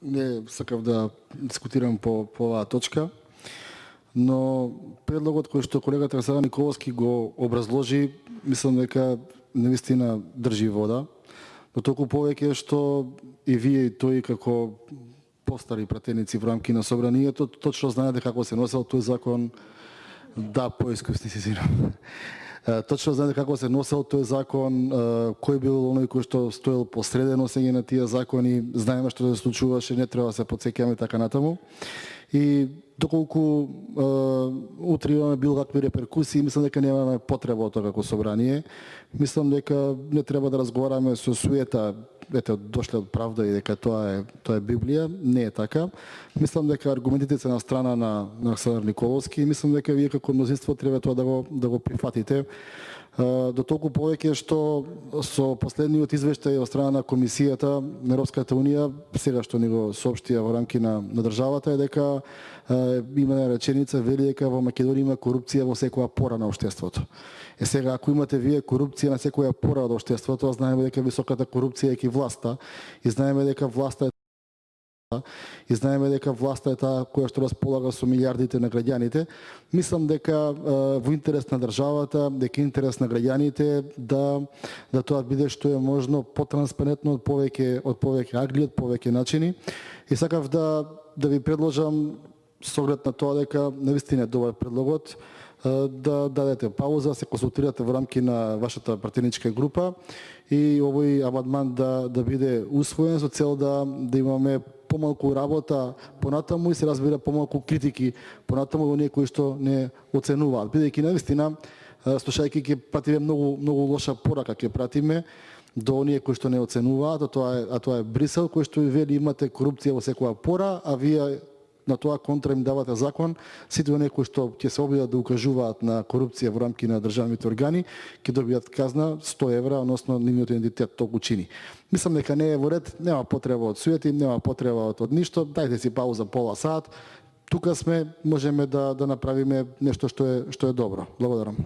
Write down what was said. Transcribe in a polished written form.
Не сакав да дискутирам по оваа точка, но предлогот кој што колегата Александар Николовски го образложи, мислам дека навистина држи вода, но толку повеќе што и вие и тој како постари пратеници во рамки на собранието точно знаете како се носел тој закон. Да, поискусни се сирам. Точно знаете како се носел тој закон, кој бил оној кој што стоел посреде носење на тие закони, знаеме што се случуваше, не треба да се потсеќаме така натаму. И доколку утре имаме било какви реперкусии, мислам дека немаме потреба од тоа како собрание. Мислам дека не треба да разговараме со суета, ете, дошле од правда и дека тоа е Библија. Не е така. Мислам дека аргументите се на страна на Александар Николовски и мислам дека вие како мнозинство треба тоа да го прифатите. До толку повеќе што со последниот извештај од страна на Комисијата на Европската Унија, сега што ни го соопштија во рамки на државата, е дека има реченица, вели дека во Македонија има корупција во секоја пора на општеството. Сега, ако имате вие корупција на секоја пора од општеството, знаеме дека високата корупција е ки власта и знаеме дека власта е таа која што располага со милиардите на граѓаните. Мислам дека во интерес на државата, дека интерес на граѓаните да тоа биде што е можно потранспарентно од повеќе агли, од повеќе начини. И сакав да ви предложам со оглед на тоа дека навистина е добар предлогот, да дадете пауза, се консултирате во рамки на вашата пратеничка група и овој амандман да биде усвоен со цел да имаме помалку работа понатаму и се разбира помалку критики понатаму во оние кои што не оценуваат. Бидејќи навистина, слушајќи ќе пратиме многу лоша порака, ќе пратиме до оние кои што не оценуваат, а тоа е Брисел, кој што ви вели имате корупција во секоја пора, а вие на тоа контра им давате закон, сите оние кои што ќе се обидат да укажуваат на корупција во рамки на државните органи, ќе добијат казна 100 евра, односно нивниот идентитет толку чини. Мислам дека не е во ред, нема потреба од суети, нема потреба од ништо, дајте си пауза пола сат. Тука сме, можеме да направиме нешто што е добро. Благодарам.